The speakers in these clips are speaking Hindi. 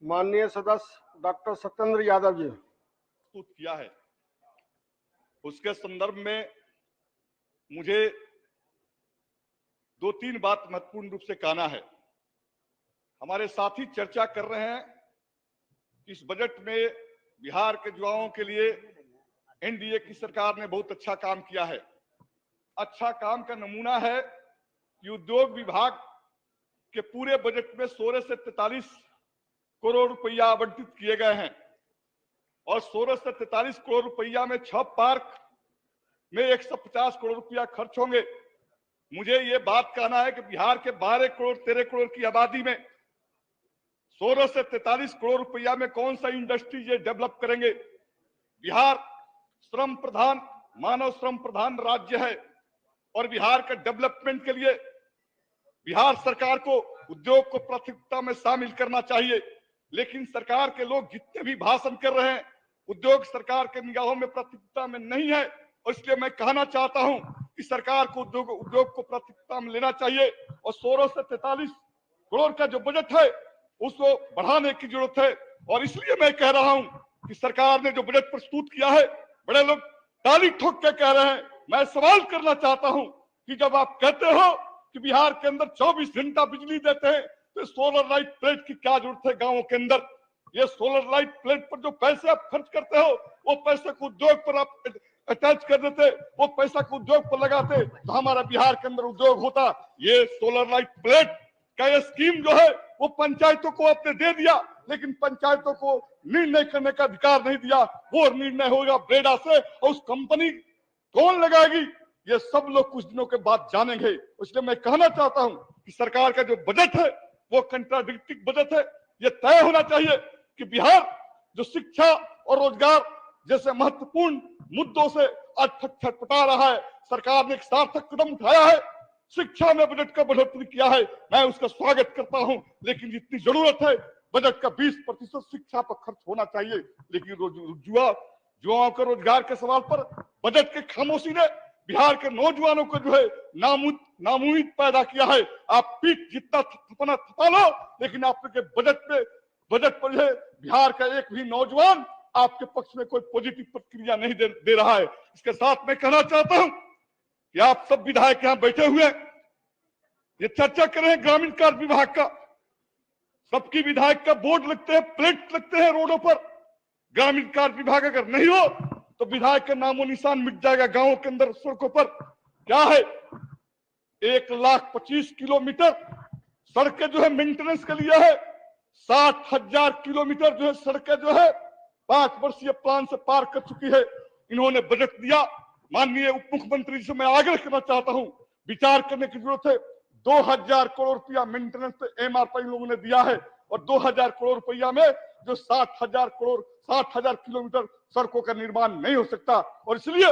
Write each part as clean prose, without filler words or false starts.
माननीय सदस्य डॉक्टर सत्येंद्र यादव जी प्रस्तुत किया है, उसके संदर्भ में मुझे दो तीन बात महत्वपूर्ण रूप से कहना है। हमारे साथी चर्चा कर रहे हैं कि इस बजट में बिहार के युवाओं के लिए एनडीए की सरकार ने बहुत अच्छा काम किया है। अच्छा काम का नमूना है कि उद्योग विभाग के पूरे बजट में 16 से 43 करोड़ रुपया आवंटित किए गए हैं और 16 से 43 करोड़ रुपया में 6 पार्क में 150 करोड़ रुपया खर्च होंगे। मुझे ये बात कहना है कि बिहार के 12 करोड़ 13 करोड़ की आबादी में 16 से 43 करोड़ रुपया में कौन सा इंडस्ट्री ये डेवलप करेंगे। बिहार श्रम प्रधान, मानव श्रम प्रधान राज्य है और बिहार के डेवलपमेंट के लिए बिहार सरकार को उद्योग को प्राथमिकता में शामिल करना चाहिए। लेकिन सरकार के लोग जितने भी भाषण कर रहे हैं, उद्योग सरकार के निगाहों में प्राथमिकता में नहीं है और इसलिए मैं कहना चाहता हूं कि सरकार को उद्योग को प्राथमिकता में लेना चाहिए और 16 से 43 करोड़ का जो बजट है उसको बढ़ाने की जरूरत है। और इसलिए मैं कह रहा हूं कि सरकार ने जो बजट प्रस्तुत किया है, बड़े लोग ताली ठोक के कह रहे हैं। मैं सवाल करना चाहता हूं कि जब आप कहते हो कि बिहार के अंदर 24 घंटा बिजली देते हैं तो सोलर लाइट प्लेट की क्या जरूरत है गांवों के अंदर। ये सोलर लाइट प्लेट पर जो पैसे आप खर्च करते हो वो पैसे को उद्योग पर आप अटैच कर देते, वो पैसा को उद्योग पर लगाते तो हमारा बिहार के अंदर उद्योग होता। ये सोलर लाइट प्लेट का ये स्कीम जो है वो पंचायतों को आपने दे दिया, लेकिन पंचायतों को निर्णय करने का अधिकार नहीं दिया। वो निर्णय होगा ब्रेडा से और उस कंपनी कौन लगाएगी ये सब लोग कुछ दिनों के बाद जानेंगे। इसलिए मैं कहना चाहता हूं कि सरकार का जो बजट है वो कंट्राडिक्टिंग बजट है। ये तय होना चाहिए कि बिहार जो शिक्षा और रोजगार जैसे महत्वपूर्ण मुद्दों से आज छटपटा रहा है, सरकार ने एक सार्थक कदम उठाया है, शिक्षा में बजट का बढ़ोतरी किया है, मैं उसका स्वागत करता हूं। लेकिन जितनी जरूरत है बजट का 20% शिक्षा पर खर्च होना चाहिए। लेकिन युवाओं के रोजगार के सवाल पर बजट के खामोशी ने बिहार के नौजवानों को जो है नामुम्मीद पैदा किया है। आप पीठ जितना थपना थपा लो, लेकिन आपके बजट पर जो है बिहार का एक भी नौजवान आपके पक्ष में कोई पॉजिटिव प्रतिक्रिया नहीं दे रहा है। इसके साथ मैं कहना चाहता हूं कि आप सब विधायक यहां बैठे हुए ये चर्चा कर रहे हैं ग्रामीण कार्य विभाग का। सबकी विधायक का बोर्ड लगते हैं, प्लेट लगते हैं रोडों पर। ग्रामीण कार्य विभाग अगर नहीं हो तो विधायक का नामो निशान मिट जाएगा गांवों के अंदर, सड़कों पर। क्या है 1,25,000 किलोमीटर सड़कें जो है मेंटेनेंस के लिए है। 60,000 किलोमीटर जो है सड़कें जो है 5 वर्षीय प्लान से पार कर चुकी है। इन्होंने बजट दिया। माननीय उप मुख्यमंत्री जी से मैं आग्रह करना चाहता हूं, विचार करने की जरूरत है। 2,000 करोड़ रुपया मेंटेनेंस पे एमआरपी इन लोगों ने दिया है और 2,000 करोड़ रुपया में जो 60,000 किलोमीटर सड़कों का निर्माण नहीं हो सकता। और इसलिए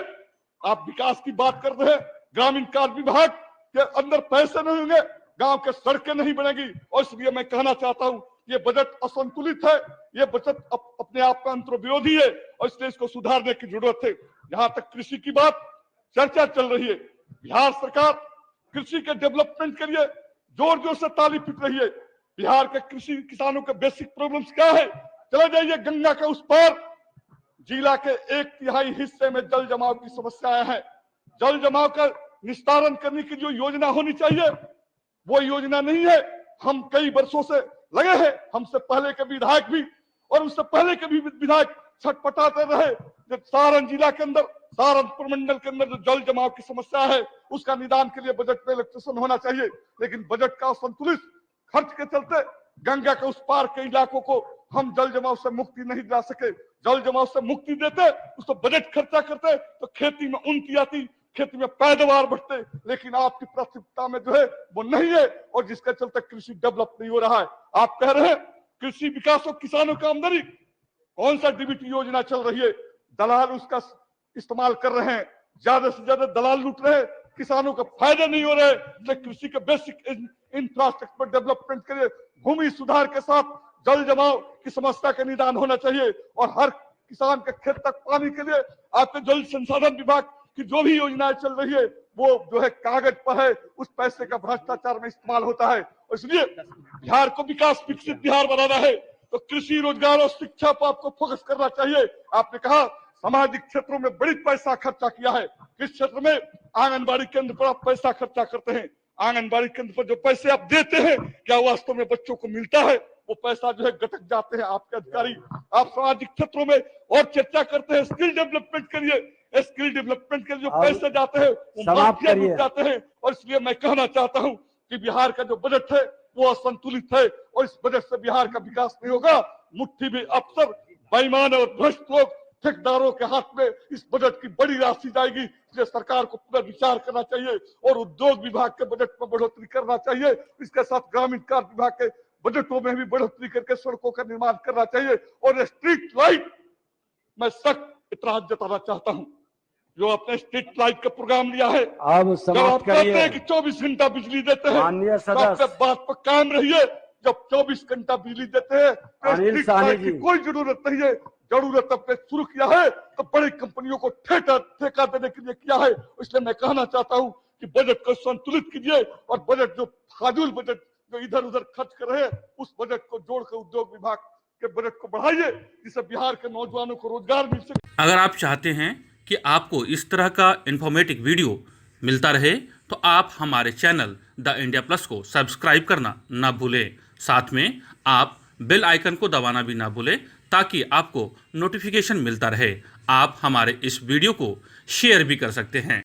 आप विकास की बात कर रहे हैं, ग्रामीण कार्य विभाग के अंदर पैसे नहीं होंगे, गांव के सड़कें नहीं बनेगी। और इसलिए मैं कहना चाहता हूं ये बजट असंतुलित है, ये बजट अपने आप का अंतर्विरोधी है और इसलिए इसको सुधारने की जरूरत है। जहां तक कृषि की बात चर्चा चल रही है, बिहार सरकार कृषि के डेवलपमेंट के लिए जोर जोर से ताली पीट रही है। बिहार के कृषि किसानों के बेसिक प्रॉब्लम्स क्या है, चले जाइए गंगा के उस पार जिला के 1/3 हिस्से में जल जमाव की समस्याएं हैं। जल जमाव का निस्तारण करने की जो योजना होनी चाहिए वो योजना नहीं है। हम कई वर्षों से लगे हैं, हमसे पहले के विधायक भी और उससे पहले के भी विधायक छटपटाते रहे। जब सारण जिला के अंदर, सहारनपुर मंडल के अंदर जो जल जमाव की समस्या है उसका निदान के लिए बजट में इलेक्ट्रिशन होना चाहिए। लेकिन बजट का संतुलित खर्च के चलते गंगा के उस पार के इलाकों को हम जल जमाव से मुक्ति नहीं दिला सके। जल जमाव से मुक्ति देते उसको बजट खर्चा करते तो खेती में उन्नति आती, खेती में पैदावार बढ़ते। लेकिन आपकी प्राथमिकता में जो है वो नहीं है और जिसके चलते कृषि डेवलप नहीं हो रहा है। आप कह रहे हैं कृषि विकास और किसानों का आमदनी, कौन सा डीबीटी योजना चल रही है, दलाल उसका इस्तेमाल कर रहे हैं, ज्यादा से ज्यादा दलाल लूट रहे हैं, किसानों को फायदे नहीं हो रहे। कृषि के बेसिक इंफ्रास्ट्रक्चर डेवलपमेंट के लिए भूमि सुधार के साथ जल जमाव की समस्या का निदान होना चाहिए और हर किसान के खेत तक पानी के लिए आपके जल संसाधन विभाग की जो भी योजनाएं चल रही है वो जो है कागज पर है, उस पैसे का भ्रष्टाचार में इस्तेमाल होता है। इसलिए बिहार को विकास विकसित बिहार बनाना है, तो कृषि, रोजगार और शिक्षा पर आपको फोकस करना चाहिए। आपने कहा सामाजिक क्षेत्रों में बड़ी पैसा खर्चा किया है, किस क्षेत्र में? आंगनबाड़ी केंद्र पर आप पैसा खर्चा करते हैं। आंगनबाड़ी केंद्र पर जो पैसे आप देते हैं, क्या वास्तव में बच्चों को मिलता है? वो पैसा जो है गटक जाते हैं आपके अधिकारी। आप सामाजिक क्षेत्रों में और चर्चा करते हैं स्किल डेवलपमेंट के लिए, स्किल डेवलपमेंट के लिए जो पैसे जाते हैं वो माफिया लूट जाते हैं। और इसलिए मैं कहना चाहता हूं कि बिहार का जो बजट है वो असंतुलित है और इस बजट से बिहार का विकास नहीं होगा। मुट्ठी में अफसर, बेईमान और भ्रष्ट लोग, ठेकेदारों के हाथ में इस बजट की बड़ी राशि जाएगी। इसलिए सरकार को पुनर्विचार करना चाहिए और उद्योग विभाग के बजट में बढ़ोतरी करना चाहिए। इसके साथ ग्रामीण कार्य विभाग के बजटों में भी बढ़ोतरी करके सड़कों का निर्माण करना चाहिए। और स्ट्रीट लाइट, मैं सख्त इतराज जताना चाहता हूं, जो आपने स्ट्रीट लाइट का प्रोग्राम लिया है, अब जब आप समाप्त कहते हैं करिए। कि 24 घंटा बिजली देते हैं, माननीय तो आप सदस्य बात पर कायम रहिए। जब 24 घंटा बिजली देते हैं तो अनिल स्ट्रीट साहनी लाइट की जी। कोई जरूरत नहीं है। जरूरत अपने शुरू किया है तो बड़ी कंपनियों को ठेका देने के लिए किया है। इसलिए मैं कहना चाहता हूं कि बजट को संतुलित कीजिए और बजट जो फाजुल बजट जो इधर उधर खर्च कर रहे हैं, उस बजट को जोड़कर उद्योग विभाग के बजट को बढ़ाइए, जिससे बिहार के नौजवानों को रोजगार मिल सके। अगर आप चाहते हैं कि आपको इस तरह का इन्फॉर्मेटिव वीडियो मिलता रहे तो आप हमारे चैनल द इंडिया प्लस को सब्सक्राइब करना ना भूलें। साथ में आप बेल आइकन को दबाना भी ना भूलें ताकि आपको नोटिफिकेशन मिलता रहे। आप हमारे इस वीडियो को शेयर भी कर सकते हैं।